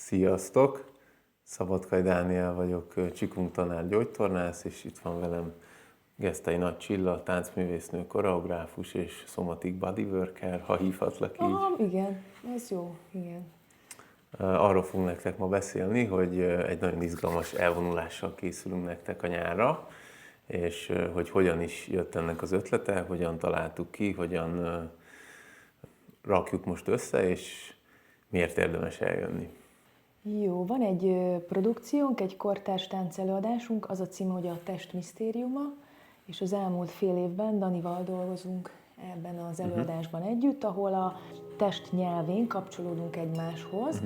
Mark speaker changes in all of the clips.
Speaker 1: Sziasztok! Szabadkai Dániel vagyok, Qigong tanár, gyógytornász, és itt van velem Gesztei Nagy Csilla, táncművésznő, koreográfus és somatic bodyworker, ha hívhatlak így.
Speaker 2: Igen, ez jó, igen.
Speaker 1: Arról fogunk nektek ma beszélni, hogy egy nagyon izgalmas elvonulással készülünk nektek a nyárra, és hogy hogyan is jött ennek az ötlete, hogyan találtuk ki, hogyan rakjuk most össze, és miért érdemes eljönni.
Speaker 2: Jó, van egy produkciónk, egy kortárs táncelőadásunk, az a címe, hogy a Test misztériuma, és az elmúlt fél évben Danival dolgozunk ebben az előadásban együtt, ahol a test nyelvén kapcsolódunk egymáshoz.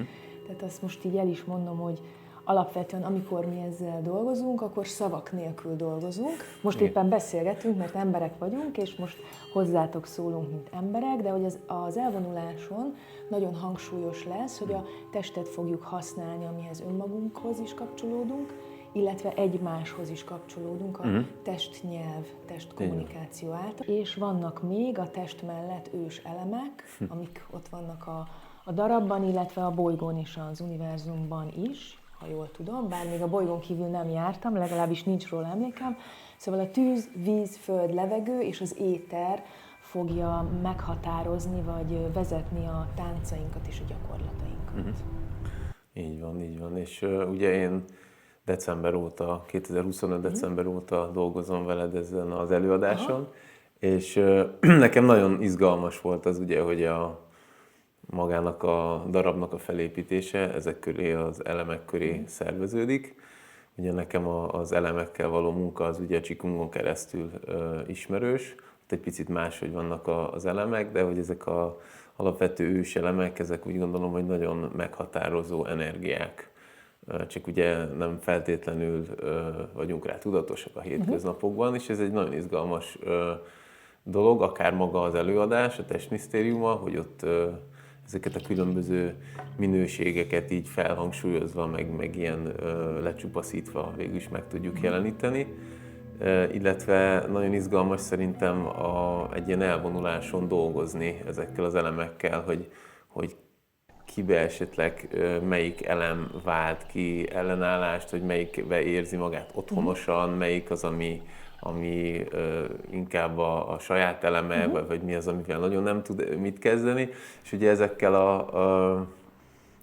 Speaker 2: Tehát azt most így el is mondom, hogy alapvetően amikor mi ezzel dolgozunk, akkor szavak nélkül dolgozunk. Most éppen beszélgetünk, mert emberek vagyunk, és most hozzátok szólunk, mint emberek, de hogy az elvonuláson nagyon hangsúlyos lesz, hogy a testet fogjuk használni, amihez önmagunkhoz is kapcsolódunk, illetve egymáshoz is kapcsolódunk a testnyelv, testkommunikáció által. És vannak még a test mellett ős elemek, amik ott vannak a darabban, illetve a bolygón is, az univerzumban is, ha jól tudom, bár még a bolygón kívül nem jártam, legalábbis nincs róla emlékem. Szóval a tűz, víz, föld, levegő és az éter fogja meghatározni, vagy vezetni a táncainkat és a gyakorlatainkat.
Speaker 1: Így van. És ugye én december óta, 2025 december óta dolgozom veled ezen az előadáson, és nekem nagyon izgalmas volt az ugye, hogy magának a darabnak a felépítése ezek köré, az elemek köré szerveződik. Ugye nekem az elemekkel való munka az ugye a Qigongon keresztül ismerős, ott egy picit máshogy vannak az elemek, de hogy ezek az alapvető ős elemek, ezek úgy gondolom, hogy nagyon meghatározó energiák. Csak ugye nem feltétlenül vagyunk rá tudatosak a hétköznapokban, és ez egy nagyon izgalmas dolog, akár maga az előadás, a testmisztériuma, hogy ott ezeket a különböző minőségeket így felhangsúlyozva, meg ilyen lecsupaszítva végül is meg tudjuk jeleníteni. Illetve nagyon izgalmas szerintem egy ilyen elvonuláson dolgozni ezekkel az elemekkel, hogy kibe esetleg melyik elem vált ki ellenállást, hogy melyikbe érzi magát otthonosan, melyik az, ami inkább a saját eleme, vagy mi az, amivel nagyon nem tud mit kezdeni. És ugye ezekkel a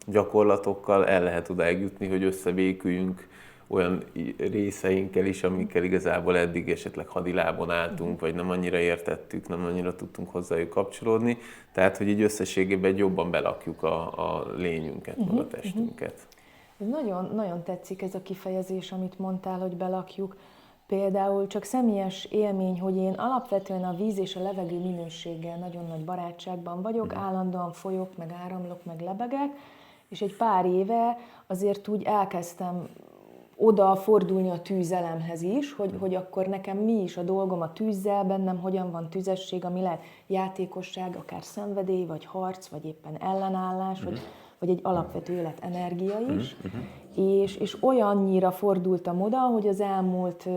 Speaker 1: gyakorlatokkal el lehet odáig jutni, hogy összevéküljünk olyan részeinkkel is, amikkel igazából eddig esetleg hadilábon álltunk, vagy nem annyira értettük, nem annyira tudtunk hozzájuk kapcsolódni. Tehát, hogy így összességében jobban belakjuk a lényünket, meg a testünket.
Speaker 2: Nagyon, nagyon tetszik ez a kifejezés, amit mondtál, hogy belakjuk. Például csak személyes élmény, hogy én alapvetően a víz és a levegő minőséggel nagyon nagy barátságban vagyok, állandóan folyok, meg áramlok, meg lebegek, és egy pár éve azért úgy elkezdtem oda fordulni a tűzelemhez is, hogy akkor nekem mi is a dolgom a tűzzel, bennem hogyan van tüzesség, ami lehet játékosság, akár szenvedély, vagy harc, vagy éppen ellenállás, vagy egy alapvető életenergia is. És olyannyira fordultam oda, hogy az elmúlt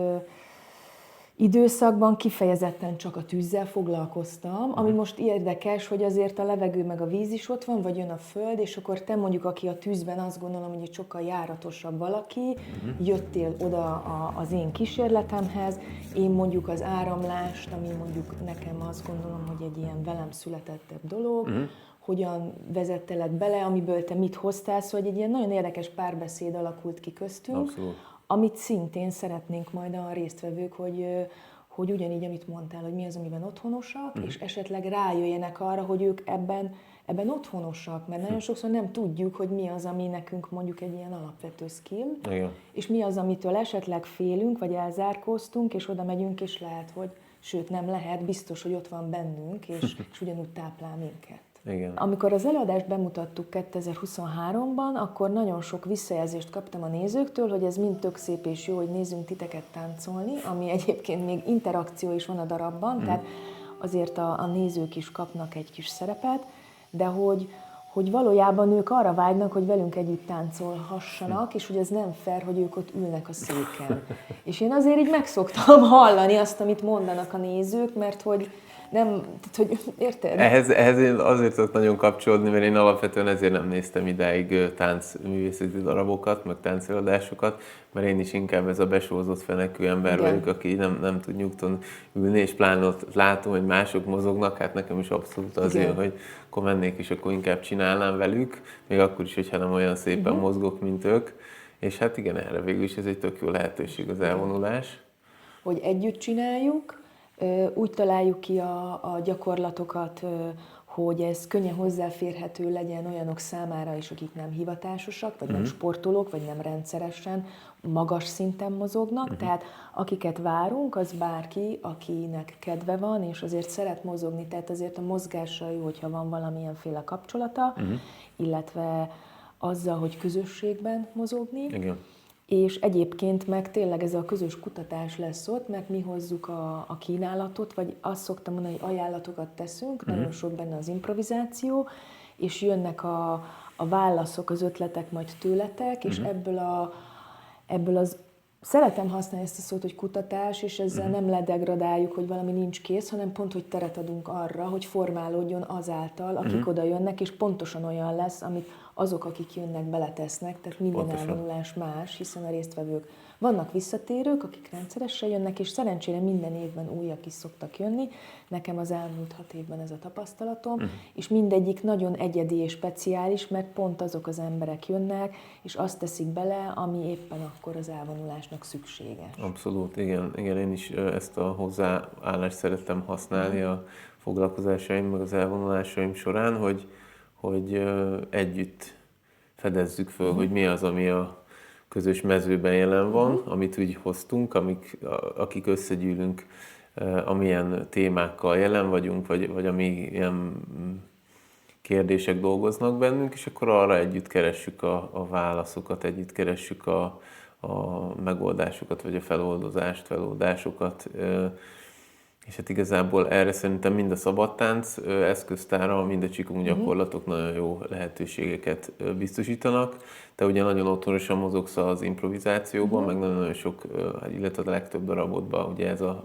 Speaker 2: időszakban kifejezetten csak a tűzzel foglalkoztam, ami most érdekes, hogy azért a levegő meg a víz is ott van, vagy jön a föld, és akkor te mondjuk, aki a tűzben azt gondolom, hogy egy sokkal járatosabb valaki, jöttél oda az én kísérletemhez, én mondjuk az áramlást, ami mondjuk nekem azt gondolom, hogy egy ilyen velem születettebb dolog, hogyan vezettelek bele, amiből te mit hoztál, szóval egy ilyen nagyon érdekes párbeszéd alakult ki köztünk,
Speaker 1: Abszolút.
Speaker 2: Amit szintén szeretnénk majd a résztvevők, hogy ugyanígy, amit mondtál, hogy mi az, amiben otthonosak, és esetleg rájöjjenek arra, hogy ők ebben otthonosak, mert nagyon sokszor nem tudjuk, hogy mi az, ami nekünk mondjuk egy ilyen alapvető skill, és mi az, amitől esetleg félünk, vagy elzárkóztunk, és oda megyünk, és lehet, hogy sőt nem lehet, biztos, hogy ott van bennünk, és ugyanúgy táplál minket.
Speaker 1: Igen.
Speaker 2: Amikor az előadást bemutattuk 2023-ban, akkor nagyon sok visszajelzést kaptam a nézőktől, hogy ez mind tök szép és jó, hogy nézzünk titeket táncolni, ami egyébként még interakció is van a darabban, tehát azért a nézők is kapnak egy kis szerepet, de hogy valójában ők arra vágynak, hogy velünk együtt táncolhassanak, és hogy ez nem fair, hogy ők ott ülnek a széken. És én azért így megszoktam hallani azt, amit mondanak a nézők, mert hogy Nem, tehát, hogy érted?
Speaker 1: Ehhez én azért tudok nagyon kapcsolódni, mert én alapvetően ezért nem néztem idáig táncművészeti darabokat, meg táncelőadásokat, mert én is inkább ez a besózott fenekű ember
Speaker 2: Igen.
Speaker 1: vagyok, aki nem tud nyugton ülni, és pláne ott látom, hogy mások mozognak, hát nekem is abszolút az jön, hogy akkor mennék, és akkor inkább csinálnám velük, még akkor is, hogyha nem olyan szépen mozgok, mint ők. És hát igen, erre végül is ez egy tök jó lehetőség az elvonulás.
Speaker 2: Hogy együtt csináljuk, úgy találjuk ki a gyakorlatokat, hogy ez könnyen hozzáférhető legyen olyanok számára is, akik nem hivatásosak, vagy nem sportolók, vagy nem rendszeresen, magas szinten mozognak. Tehát akiket várunk, az bárki, akinek kedve van, és azért szeret mozogni, tehát azért a mozgással jó, hogyha van valamilyenféle kapcsolata, illetve azzal, hogy közösségben mozogni.
Speaker 1: Igen.
Speaker 2: És egyébként meg tényleg ez a közös kutatás lesz ott, mert mi hozzuk a kínálatot, vagy azt szoktam mondani, hogy ajánlatokat teszünk, nagyon sok benne az improvizáció, és jönnek a válaszok, az ötletek majd tőletek, és ebből az szeretem használni ezt a szót, hogy kutatás, és ezzel nem ledegradáljuk, hogy valami nincs kész, hanem pont, hogy teret adunk arra, hogy formálódjon azáltal, akik oda jönnek, és pontosan olyan lesz, amit azok, akik jönnek, beletesznek, tehát minden elvonulás más, hiszen a résztvevők vannak visszatérők, akik rendszeresen jönnek, és szerencsére minden évben újak is szoktak jönni. Nekem az elmúlt 6 évben ez a tapasztalatom, és mindegyik nagyon egyedi és speciális, mert pont azok az emberek jönnek, és azt teszik bele, ami éppen akkor az elvonulásnak szükséges.
Speaker 1: Abszolút, igen, én is ezt a hozzáállást szerettem használni a foglalkozásaim, meg az elvonulásaim során, hogy együtt fedezzük föl, hogy mi az, ami a közös mezőben jelen van, amit úgy hoztunk, akik összegyűlünk, amilyen témákkal jelen vagyunk, vagy amilyen kérdések dolgoznak bennünk, és akkor arra együtt keressük a válaszokat, együtt keressük a megoldásokat, vagy a feloldásokat. És hát igazából erre szerintem mind a szabadtánc eszköztára, mind a Qigong gyakorlatok nagyon jó lehetőségeket biztosítanak. Te ugye nagyon otthonosan mozogsz az improvizációban, meg nagyon sok, illetve a legtöbb darabodban ugye ez az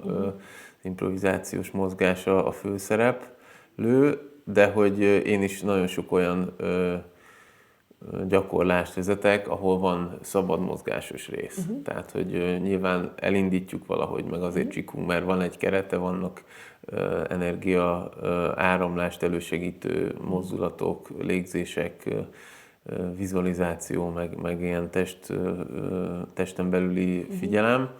Speaker 1: improvizációs mozgás a főszereplő, de hogy én is nagyon sok olyan gyakorlást vezetek, ahol van szabad mozgásos rész. Tehát, hogy nyilván elindítjuk valahogy, meg azért Qigong, mert van egy kerete, vannak energia áramlást elősegítő mozdulatok, légzések, vizualizáció, meg ilyen testen belüli figyelem.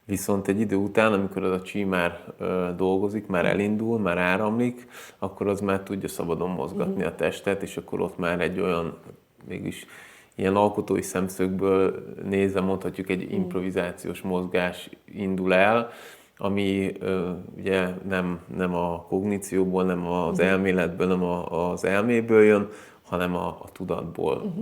Speaker 1: Viszont egy idő után, amikor az a Qi már dolgozik, már elindul, már áramlik, akkor az már tudja szabadon mozgatni a testet, és akkor ott már egy olyan, mégis ilyen alkotói szemszögből nézve mondhatjuk, egy improvizációs mozgás indul el, ami ugye nem a kognícióból, nem az elméletből, nem az elméből jön, hanem a tudatból,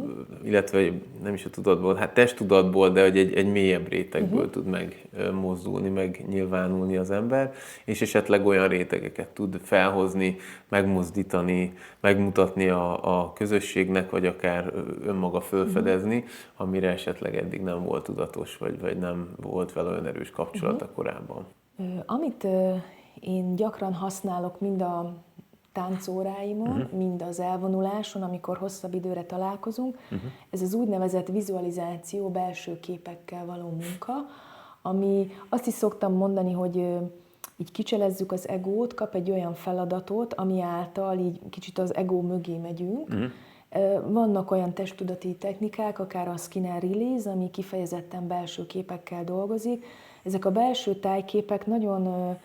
Speaker 1: illetve nem is a tudatból, hát testtudatból, de hogy egy mélyebb rétegből tud megmozdulni, meg nyilvánulni az ember, és esetleg olyan rétegeket tud felhozni, megmozdítani, megmutatni a közösségnek, vagy akár önmaga felfedezni, amire esetleg eddig nem volt tudatos, vagy nem volt vele olyan erős kapcsolata korábban.
Speaker 2: Amit én gyakran használok mind a táncóráimon, mind az elvonuláson, amikor hosszabb időre találkozunk, ez az úgynevezett vizualizáció, belső képekkel való munka, ami azt is szoktam mondani, hogy így kicselezzük az egót, kap egy olyan feladatot, ami által így kicsit az egó mögé megyünk. Vannak olyan testtudati technikák, akár a Skinner Release, ami kifejezetten belső képekkel dolgozik. Ezek a belső tájképek nagyon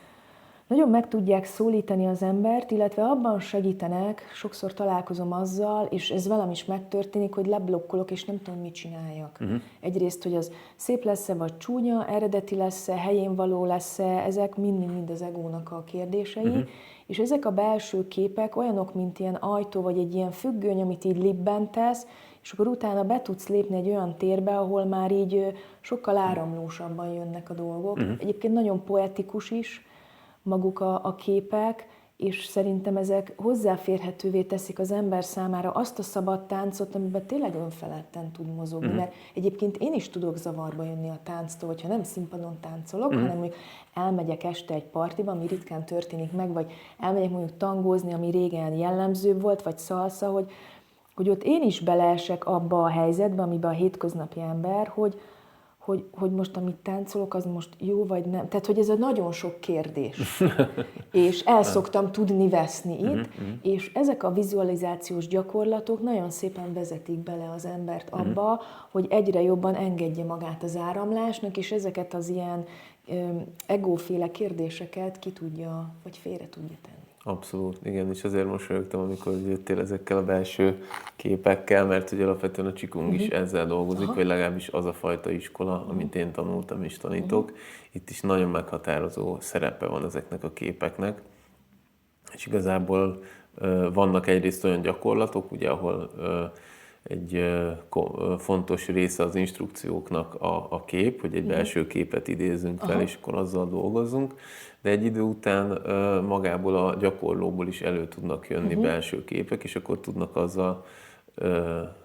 Speaker 2: meg tudják szólítani az embert, illetve abban segítenek, sokszor találkozom azzal, és ez velem is megtörténik, hogy leblokkolok, és nem tudom, mit csináljak. Egyrészt, hogy az szép lesz-e, vagy csúnya, eredeti lesz-e, helyén való lesz-e, ezek mind az egónak a kérdései. És ezek a belső képek olyanok, mint ilyen ajtó, vagy egy ilyen függöny, amit így libbentesz, és akkor utána be tudsz lépni egy olyan térbe, ahol már így sokkal áramlósabban jönnek a dolgok. Egyébként nagyon poetikus is maguk a képek, és szerintem ezek hozzáférhetővé teszik az ember számára azt a szabad táncot, amiben tényleg önfeledten tud mozogni, mert egyébként én is tudok zavarba jönni a tánctól, hogyha nem színpadon táncolok, hanem mondjuk elmegyek este egy partiba, ami ritkán történik meg, vagy elmegyek mondjuk tangózni, ami régen jellemző volt, vagy szalsza, hogy ott én is beleesek abba a helyzetbe, amiben a hétköznapi ember, hogy most amit táncolok, az most jó vagy nem. Tehát, hogy ez a nagyon sok kérdés. És el szoktam tudni veszni itt, és ezek a vizualizációs gyakorlatok nagyon szépen vezetik bele az embert abba, hogy egyre jobban engedje magát az áramlásnak, és ezeket az ilyen egóféle kérdéseket ki tudja, vagy félre tudja tenni.
Speaker 1: Abszolút, igen, és azért mosolyogtam, amikor jöttél ezekkel a belső képekkel, mert ugye alapvetően a Qigong is ezzel dolgozik, vagy legalábbis az a fajta iskola, amit én tanultam és tanítok. Itt is nagyon meghatározó szerepe van ezeknek a képeknek, és igazából vannak egyrészt olyan gyakorlatok, ugye, ahol egy fontos része az instrukcióknak a kép, hogy egy belső képet idézzünk fel, és akkor azzal dolgozzunk, de egy idő után magából a gyakorlóból is elő tudnak jönni belső képek, és akkor tudnak azzal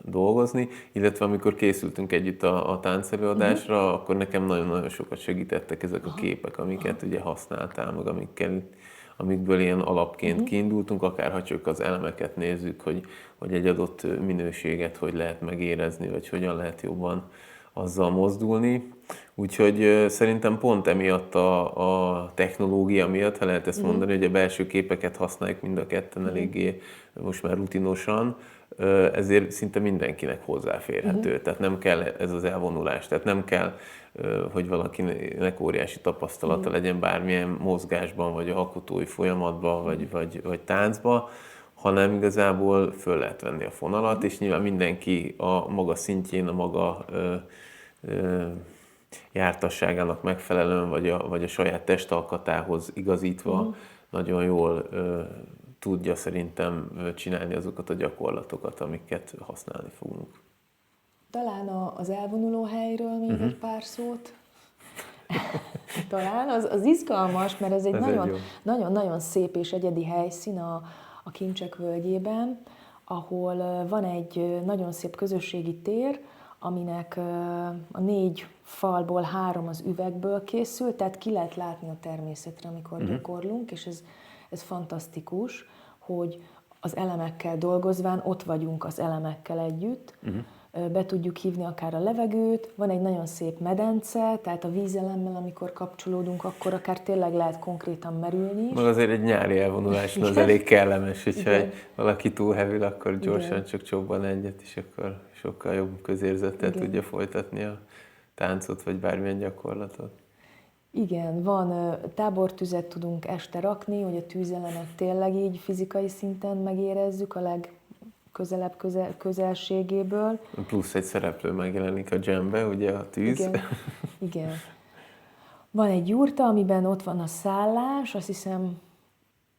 Speaker 1: dolgozni, illetve amikor készültünk együtt a táncelőadásra, akkor nekem nagyon-nagyon sokat segítettek ezek a képek, amiket ugye használtál, meg amikből ilyen alapként kiindultunk, akár ha csak az elemeket nézzük, hogy egy adott minőséget hogy lehet megérezni, vagy hogyan lehet jobban azzal mozdulni. Úgyhogy szerintem pont emiatt a technológia miatt, ha lehet ezt mondani, hogy a belső képeket használjuk mind a ketten eléggé most már rutinosan, ezért szinte mindenkinek hozzáférhető. Tehát nem kell ez az elvonulás, tehát nem kell, hogy valakinek óriási tapasztalata legyen bármilyen mozgásban, vagy alkotói folyamatban, vagy táncban, hanem igazából föl lehet venni a fonalat, és nyilván mindenki a maga szintjén, a maga jártasságának megfelelően, vagy a saját testalkatához igazítva nagyon jól tudja szerintem csinálni azokat a gyakorlatokat, amiket használni fogunk.
Speaker 2: Talán az elvonuló helyről még egy pár szót. Talán az izgalmas, mert ez egy nagyon-nagyon szép és egyedi helyszín a Kincsek völgyében, ahol van egy nagyon szép közösségi tér, aminek a 4 falból 3 az üvegből készül, tehát ki lehet látni a természetre, amikor gyakorlunk, és ez fantasztikus, hogy az elemekkel dolgozván ott vagyunk az elemekkel együtt, be tudjuk hívni akár a levegőt, van egy nagyon szép medence, tehát a vízelemmel, amikor kapcsolódunk, akkor akár tényleg lehet konkrétan merülni is.
Speaker 1: Meg azért egy nyári elvonulás az elég kellemes, hogyha valaki túlhevül, akkor gyorsan csak csobban egyet, és akkor sokkal jobb közérzettel tudja folytatni a táncot, vagy bármilyen gyakorlatot.
Speaker 2: Igen, van tábortüzet tudunk este rakni, hogy a tűzelemet tényleg így fizikai szinten megérezzük a legközelebb közelségéből.
Speaker 1: Plusz egy szereplő megjelenik a jambe, ugye a tűz.
Speaker 2: Igen. Van egy jurta, amiben ott van a szállás, azt hiszem,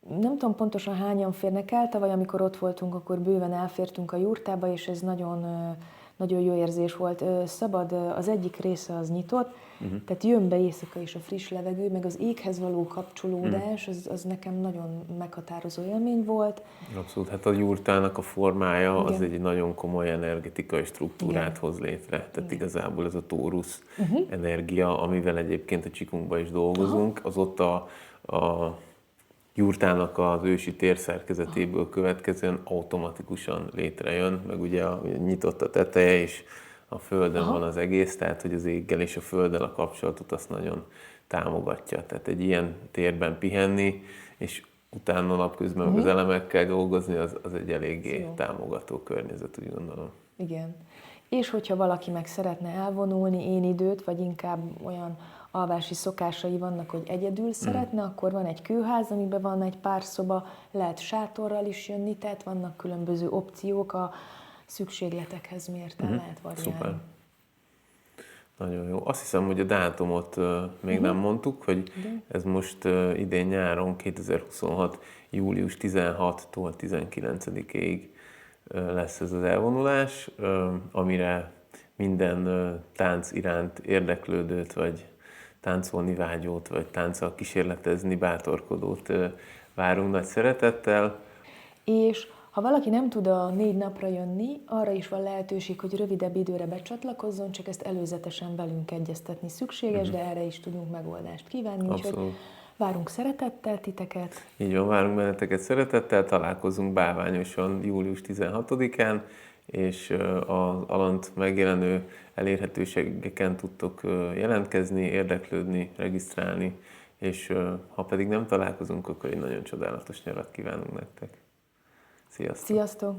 Speaker 2: nem tudom pontosan hányan férnek el, tavaly amikor ott voltunk, akkor bőven elfértünk a jurtába, és ez nagyon, nagyon jó érzés volt. Szabad, az egyik része az nyitott, tehát jön be éjszaka is a friss levegő, meg az éghez való kapcsolódás, az nekem nagyon meghatározó élmény volt.
Speaker 1: Abszolút, hát a jurtának a formája az egy nagyon komoly energetikai struktúrát hoz létre. Tehát igazából ez a tórusz energia, amivel egyébként a Qigongban is dolgozunk, az ott a jurtának az ősi térszerkezetéből következően automatikusan létrejön, meg ugye nyitott a teteje is, a földön van az egész, tehát hogy az éggel és a földdel a kapcsolatot azt nagyon támogatja. Tehát egy ilyen térben pihenni, és utána napközben meg az elemekkel dolgozni, az egy eléggé támogató környezet, úgy gondolom.
Speaker 2: Igen. És hogyha valaki meg szeretne elvonulni én időt, vagy inkább olyan alvási szokásai vannak, hogy egyedül szeretne, akkor van egy kőház, amiben van egy pár szoba, lehet sátorral is jönni, tehát vannak különböző opciók a szükségletekhez mérten lehet variálni.
Speaker 1: Szuper. Nagyon jó. Azt hiszem, hogy a dátumot még nem mondtuk, hogy ez most idén nyáron, 2026. július 16-tól 19-ig lesz ez az elvonulás, amire minden tánc iránt érdeklődőt, vagy táncolni vágyót, vagy tánccal kísérletezni bátorkodót várunk nagy szeretettel.
Speaker 2: És ha valaki nem tud a 4 napra jönni, arra is van lehetőség, hogy rövidebb időre becsatlakozzon, csak ezt előzetesen velünk egyeztetni szükséges, de erre is tudunk megoldást kívánni. Úgyhogy
Speaker 1: Abszolút.
Speaker 2: várunk szeretettel titeket.
Speaker 1: Így van, várunk benneteket szeretettel, találkozunk bálványosan július 16-án, és az alant megjelenő elérhetőségeken tudtok jelentkezni, érdeklődni, regisztrálni, és ha pedig nem találkozunk, akkor egy nagyon csodálatos nyarat kívánunk nektek. Sziasztok!
Speaker 2: Sziasztok!